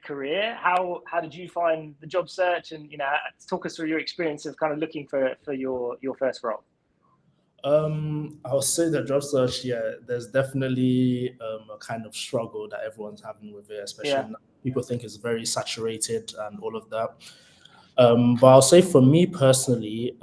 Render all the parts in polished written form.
career. How did you find the job search, and talk us through your experience of kind of looking for your first role? I would say the job search, yeah, there's definitely a kind of struggle that everyone's having with it, especially Yeah. now. People think it's very saturated and all of that. But I'll say for me personally,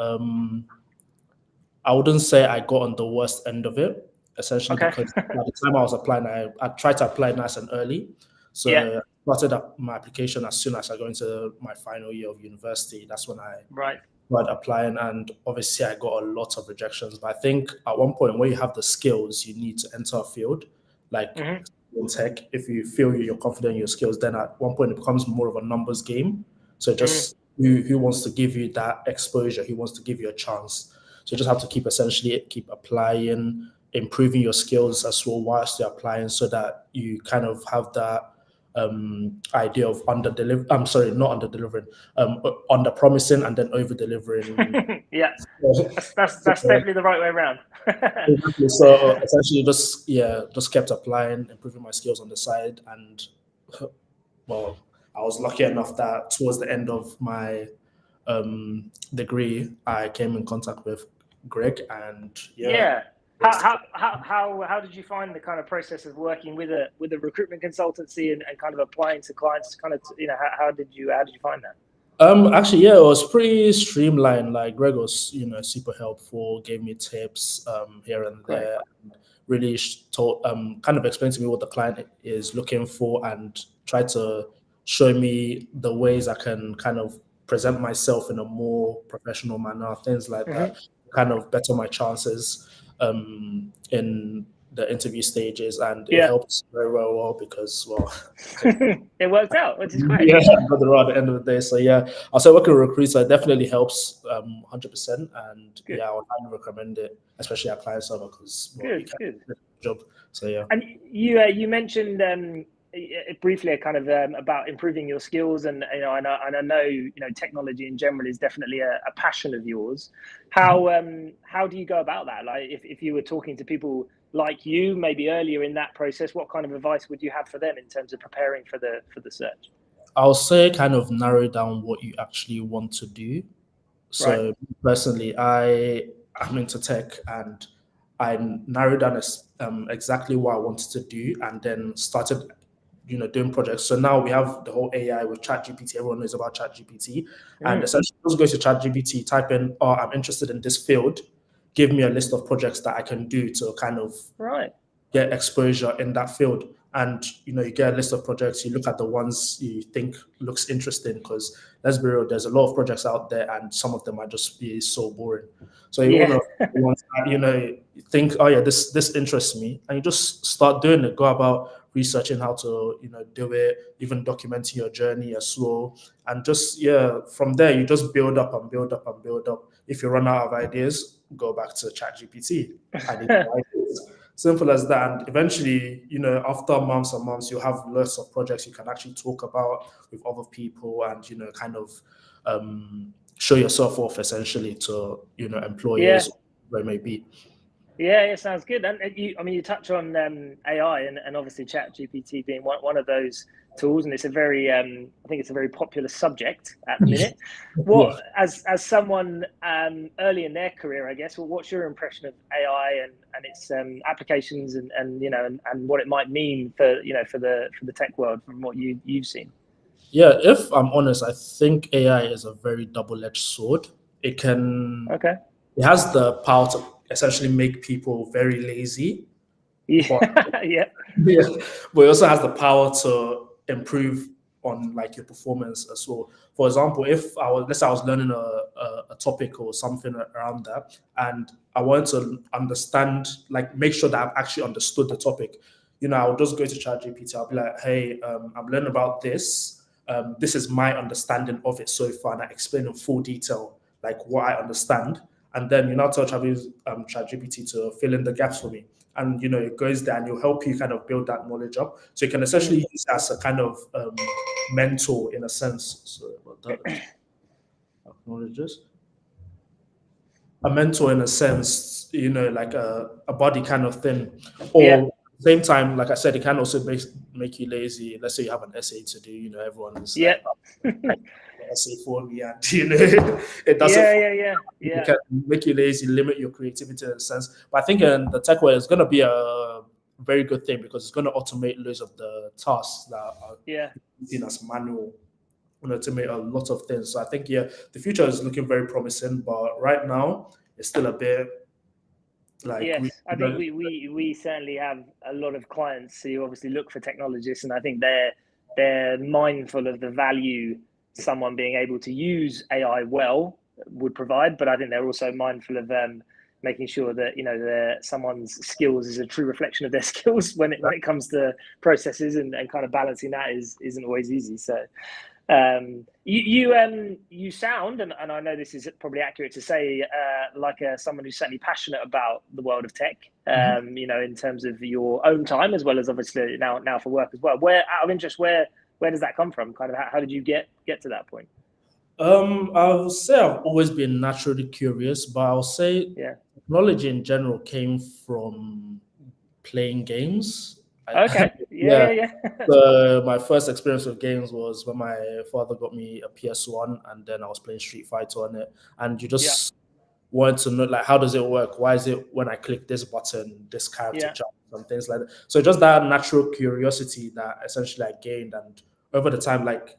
I wouldn't say I got on the worst end of it, essentially Okay. because by the time I was applying, I tried to apply nice and early. Yeah. So I started up my application as soon as I got into my final year of university. That's when I Right. started applying, and obviously I got a lot of rejections. But I think at one point when you have the skills you need to enter a field, like Hmm. in tech, if you feel you're confident in your skills, then at one point it becomes more of a numbers game. So Mm. just who wants to give you that exposure, who wants to give you a chance. So you just have to keep applying, improving your skills as well whilst you're applying, so that you kind of have that idea of under deliver. I'm sorry, not under delivering, under promising and then over delivering. Yeah. So, That's definitely the right way around. exactly. So essentially, just kept applying, improving my skills on the side, and well, I was lucky enough that towards the end of my degree, I came in contact with Greg, and yeah, Yeah. How did you find the kind of process of working with a recruitment consultancy, and kind of applying to clients? Kind of, how did you find that? actually, yeah, it was pretty streamlined. Like Greg was, super helpful, gave me tips here and Great. there, and really told, kind of explained to me what the client is looking for, and tried to show me the ways I can kind of present myself in a more professional manner, things like Hmm. that, kind of better my chances in the interview stages, and it Yeah. helped very well because, well, It worked out, which is great. yeah, got the role at the end of the day. So yeah, I'll say working with recruiter it definitely helps 100%. And Good. yeah, I would highly recommend it, especially at client server because well, you Good. can Good. do a job. So yeah. And you mentioned briefly kind of about improving your skills, and and I know technology in general is definitely a passion of yours. How do you go about that? Like if you were talking to people like you maybe earlier in that process, what kind of advice would you have for them in terms of preparing for the search? I'll say kind of narrow down what you actually want to do. Right. So personally, I'm into tech, and I narrowed down exactly what I wanted to do, and then started, doing projects. So now we have the whole AI with ChatGPT. Everyone knows about ChatGPT, and Mm. essentially just go to ChatGPT, type in, "Oh, I'm interested in this field. Give me a list of projects that I can do to kind of Right. get exposure in that field." And you get a list of projects, you look at the ones you think looks interesting, because let's be real, there's a lot of projects out there and some of them might just be so boring. So you want Yeah. to ones that you think, oh yeah, this interests me, and you just start doing it. Go about researching how to do it, even documenting your journey as well. And just, yeah, from there you just build up and build up and build up. If you run out of ideas, go back to ChatGPT. I need more ideas. Simple as that. And eventually, after months and months, you'll have lots of projects you can actually talk about with other people, and, kind of show yourself off essentially to, Yeah. employers, where it may be. Yeah, it sounds good. And you touch on AI, and obviously Chat GPT being one of those tools, and it's a very, I think it's a very popular subject at the minute. Yeah. What, as someone early in their career, I guess, well, what's your impression of AI and its applications, and what it might mean for for the tech world from what you've seen? Yeah, if I'm honest, I think AI is a very double-edged sword. It can, Okay. it has the power to essentially make people very lazy, but Yeah. Yeah. yeah, but it also has the power to improve on like your performance as well. For example, if let's say I was learning a topic or something around that, and I wanted to understand, like make sure that I've actually understood the topic, I'll just go to ChatGPT. I'll be like, hey, I'm learning about this. This is my understanding of it so far, and I explain in full detail like what I understand. And then you now tell ChatGPT to fill in the gaps for me, and it goes there and it'll help you kind of build that knowledge up. So you can essentially Mm. use it as a kind of mentor in a sense. So about that, acknowledges a mentor in a sense, like a body kind of thing, Yeah. or Same time, like I said, it can also make you lazy. Let's say you have an essay to do, everyone's Yeah. like essay for me, and it doesn't. Yeah. It can make you lazy, limit your creativity in a sense. But I think in the tech world, it's going to be a very good thing because it's going to automate loads of the tasks that are seen as manual, automate a lot of things. So I think the future is looking very promising, but right now it's still a bit like yes. I think we certainly have a lot of clients who obviously look for technologists, and I think they're mindful of the value someone being able to use AI well would provide, but I think they're also mindful of making sure that someone's skills is a true reflection of their skills when it comes to processes, and kind of balancing that isn't always easy. So you sound, and I know this is probably accurate to say, like someone who's certainly passionate about the world of tech, in terms of your own time as well as obviously now for work as well. Where, out of interest, where does that come from? Kind of how did you get to that point? I'll say I've always been naturally curious, but I'll say technology in general came from playing games. Okay. Yeah. So my first experience with games was when my father got me a PS1, and then I was playing Street Fighter on it. And you just wanted to know, like, how does it work? Why is it when I click this button, this character jumps and things like that? So just that natural curiosity that essentially I gained, and over the time, like,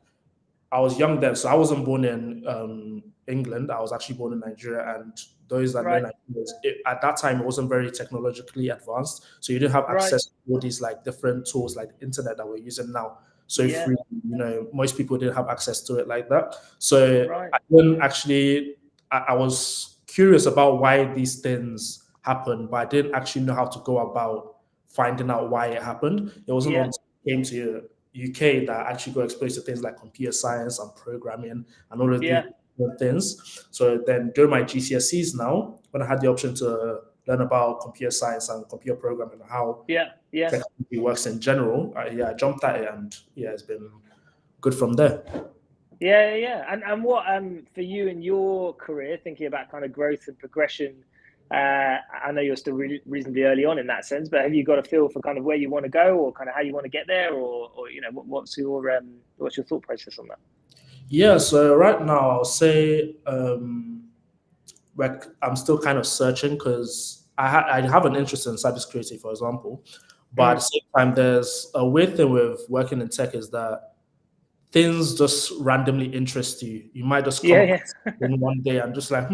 I was young then, so I wasn't born in England. I was actually born in Nigeria, and those that know Nigeria, at that time it wasn't very technologically advanced, so you didn't have access to all these like different tools like the internet that we're using now. So free, most people didn't have access to it like that. So I didn't actually. I was curious about why these things happen, but I didn't actually know how to go about finding out why it happened. It wasn't until I came to UK that I actually got exposed to things like computer science and programming and all of these things. So then during my GCSEs now, when I had the option to learn about computer science and computer programming and how technology works in general, I jumped at it, and it's been good from there. Yeah. And what for you in your career, thinking about kind of growth and progression, I know you're still reasonably early on in that sense, but have you got a feel for kind of where you want to go, or kind of how you want to get there, or what's your thought process on that? Yeah, so right now I'll say I'm still kind of searching because I have an interest in cybersecurity, for example, but at the same time, there's a weird thing with working in tech is that things just randomly interest you. You might just come in one day and just like,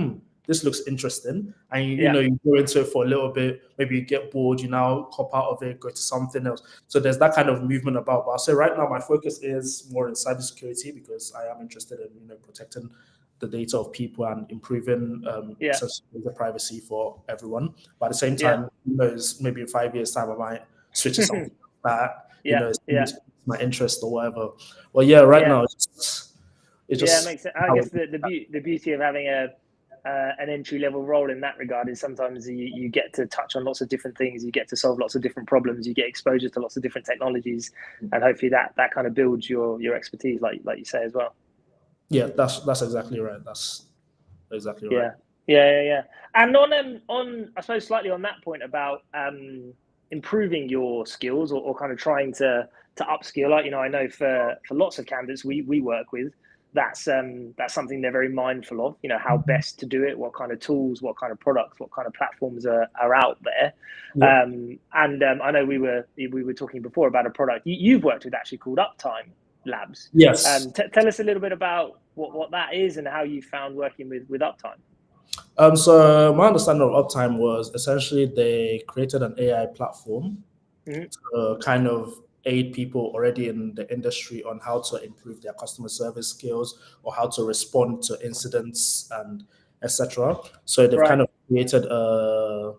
this looks interesting. And you go into it for a little bit, maybe you get bored, you now hop out of it, go to something else. So there's that kind of movement about. But I'll say right now my focus is more in cybersecurity because I am interested in protecting the data of people and improving data privacy for everyone. But at the same time, who knows, maybe in 5 years' time I might switch to something that my interest or whatever. Well, right now it just it makes sense. I guess the beauty of having an entry level role in that regard is sometimes you get to touch on lots of different things, you get to solve lots of different problems, you get exposure to lots of different technologies, and hopefully that kind of builds your expertise, like you say as well. Yeah, that's exactly right. That's exactly right. Yeah. And on I suppose slightly on that point about improving your skills or kind of trying to upskill, like, I know for lots of candidates we work with, that's something they're very mindful of, how best to do it, what kind of tools, what kind of products, what kind of platforms are out there. I know we were talking before about a product you've worked with actually called Uptime Labs. Yes. Tell us a little bit about what that is and how you found working with Uptime. So my understanding of Uptime was essentially they created an AI platform to kind of aid people already in the industry on how to improve their customer service skills or how to respond to incidents and etc. So they've kind of created a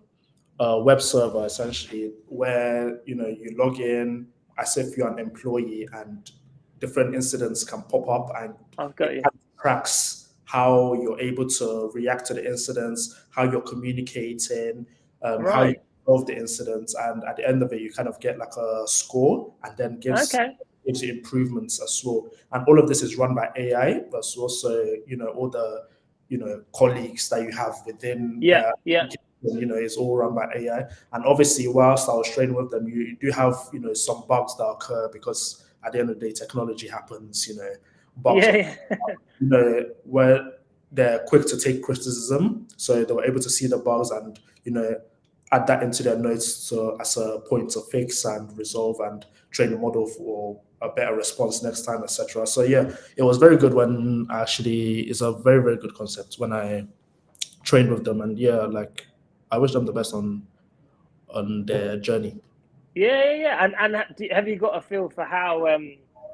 web server essentially where you log in as if you're an employee and different incidents can pop up and it tracks how you're able to react to the incidents, how you're communicating, how you solve the incidents, and at the end of it, you kind of get like a score, and then gives you improvements as well. And all of this is run by AI, but also all the colleagues that you have within it's all run by AI. And obviously, whilst I was training with them, you do have some bugs that occur because at the end of the day, technology happens. Bugs Yeah. where they're quick to take criticism, so they were able to see the bugs and add that into their notes as a point to fix and resolve and train the model for a better response next time, etc. So yeah, it was very good when actually it's a very, very good concept when I trained with them, and yeah, like I wish them the best on their journey. Yeah. And have you got a feel for how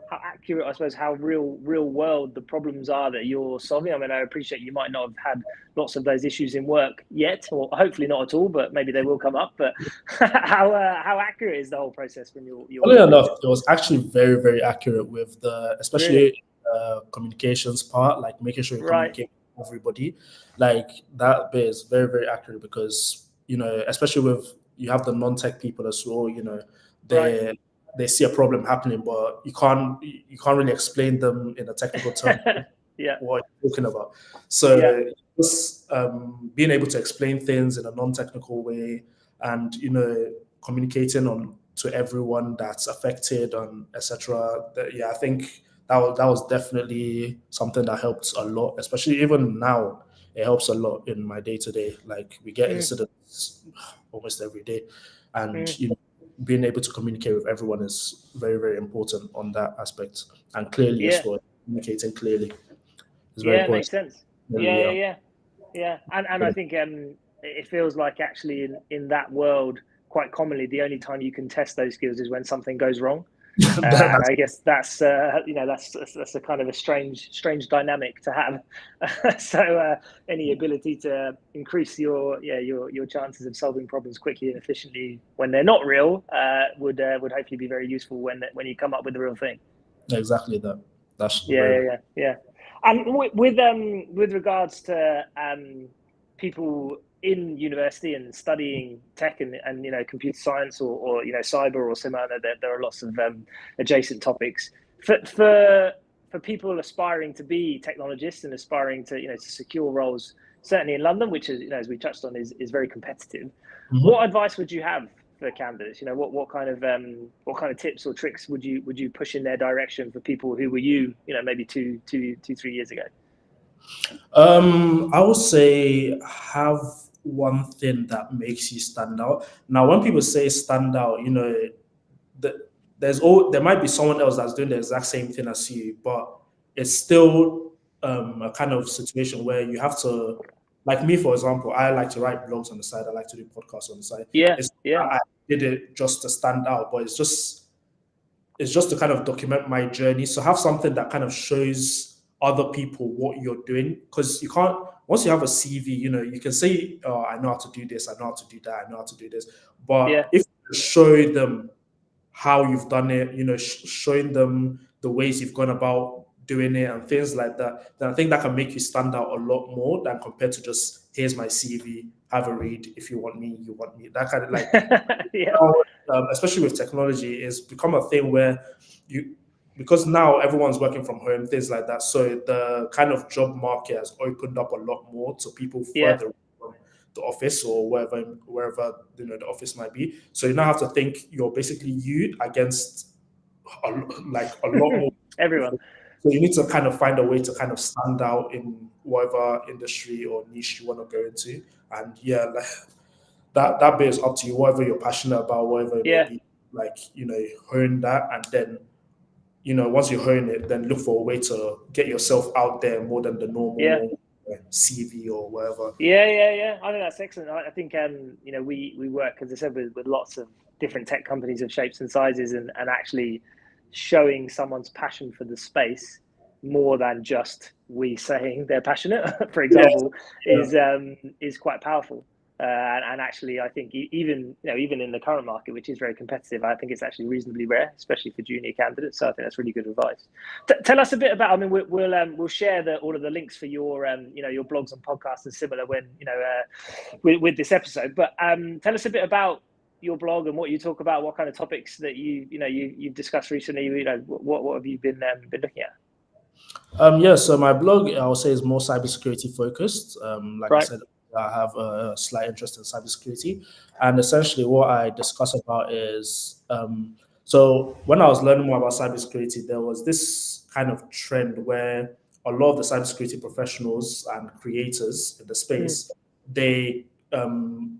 accurate, I suppose, how real world the problems are that you're solving? I mean, I appreciate you might not have had lots of those issues in work yet, or hopefully not at all, but maybe they will come up. But how accurate is the whole process from your Funny enough, it was actually very, very accurate with especially really? communications part, like making sure you Right. communicate with everybody. Like that bit is very, very accurate because especially with you have the non-tech people as well. They Right. they see a problem happening, but you can't really explain them in a technical term Yeah. what you're talking about. So Yeah. just being able to explain things in a non-technical way, and communicating to everyone that's affected and etc. Yeah, I think that was definitely something that helped a lot, especially even now. It helps a lot in my day to day. Like we get incidents almost every day, and being able to communicate with everyone is very, very important on that aspect, and clearly as Yeah. well. Communicating clearly is very Yeah, important. makes sense. Yeah. Yeah. And I think it feels like actually in that world, quite commonly, the only time you can test those skills is when something goes wrong. And I guess that's that's a kind of a strange dynamic to have. So any ability to increase your chances of solving problems quickly and efficiently when they're not real would hopefully be very useful when you come up with the real thing. Exactly that. That's Yeah. And with regards to people in university and studying tech and computer science or cyber or similar, there are lots of adjacent topics for people aspiring to be technologists and aspiring to to secure roles, certainly in London, which is as we touched on is very competitive. What advice would you have for candidates? What kind of tips or tricks would you push in their direction for people who were maybe 3 years ago? I would say have one thing that makes you stand out. Now, when people say stand out, there might be someone else that's doing the exact same thing as you, but it's still a kind of situation where you have to, like me, for example, I like to write blogs on the side. I like to do podcasts on the side. Yeah. I did it just to stand out, but it's just to kind of document my journey. So have something that kind of shows other people what you're doing, because you can't. Once you have a CV, you can say, "Oh, I know how to do this. I know how to do that. I know how to do this." But if you show them how you've done it, showing them the ways you've gone about doing it and things like that, then I think that can make you stand out a lot more than compared to just, here's my CV, have a read. If you want me, you want me. That kind of like, especially with technology, it's become a thing where because now everyone's working from home, things like that. So the kind of job market has opened up a lot more to people further from the office or wherever the office might be. So you now have to think you're basically you against a lot more everyone. So you need to kind of find a way to kind of stand out in whatever industry or niche you want to go into. And yeah, like that bit is up to you, whatever you're passionate about, whatever it may be, like, hone that. And then, once you hone it, then look for a way to get yourself out there more than the normal CV or whatever. Yeah. I think that's excellent. I think, we work, as I said, with lots of different tech companies of shapes and sizes, and actually showing someone's passion for the space more than just we saying they're passionate, for example, is quite powerful. And actually, I think even in the current market, which is very competitive, I think it's actually reasonably rare, especially for junior candidates. So I think that's really good advice. Tell us a bit about. I mean, we'll share all of the links for your your blogs and podcasts and similar when with this episode. But tell us a bit about your blog and what you talk about, what kind of topics that you've discussed recently. What have you been looking at? So my blog, I would say, is more cybersecurity focused. Like I said, that have a slight interest in cybersecurity. And essentially, what I discuss about is so when I was learning more about cybersecurity, there was this kind of trend where a lot of the cybersecurity professionals and creators in the space, they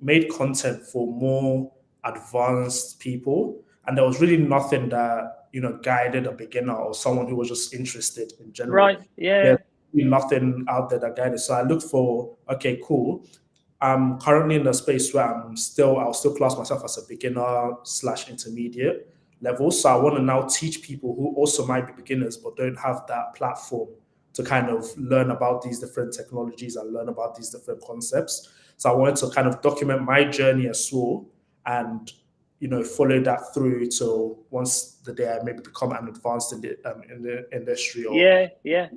made content for more advanced people, and there was really nothing that guided a beginner or someone who was just interested in general. Right. Yeah. There's really nothing out there that guided. So I looked for, okay, cool. I'm currently in a space where I'll still class myself as a beginner / intermediate level. So I want to now teach people who also might be beginners but don't have that platform to kind of learn about these different technologies and learn about these different concepts. So I wanted to kind of document my journey as well, and follow that through till once the day I maybe become an advanced in the industry. Or yeah.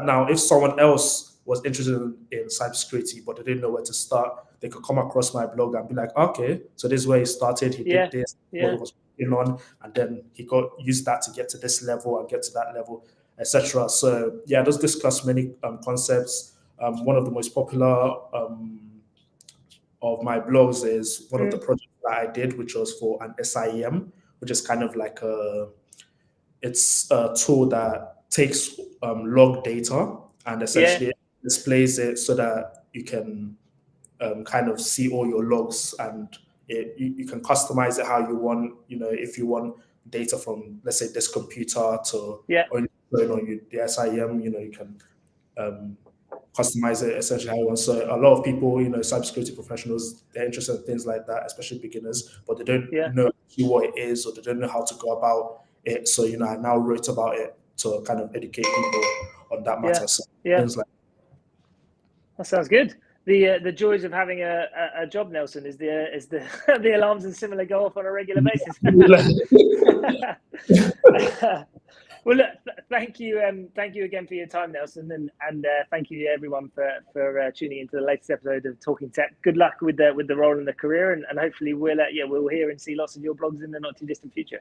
Now, if someone else was interested in cybersecurity but they didn't know where to start, they could come across my blog and be like, okay, so this is where he started. He did this, what he was working on, and then he used that to get to this level and get to that level, etc. So yeah, those discuss many concepts. One of the most popular of my blogs is one of the projects that I did, which was for an SIEM, which is kind of like it's a tool that takes log data and essentially displays it so that you can kind of see all your logs, and you can customize it how you want. If you want data from, let's say, this computer to only on the SIEM, you can customize it essentially how you want. So a lot of people, cybersecurity professionals, they're interested in things like that, especially beginners, but they don't know what it is, or they don't know how to go about it. So I now wrote about it to kind of educate people on that matter. So things like that sounds good. The joys of having a job, Nelson, is the the alarms and similar go off on a regular basis. Well, look, thank you again for your time, Nelson, and thank you everyone for tuning into the latest episode of Talking Tech. Good luck with the role in the career, and hopefully we'll hear and see lots of your blogs in the not too distant future.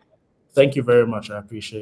Thank you very much. I appreciate it.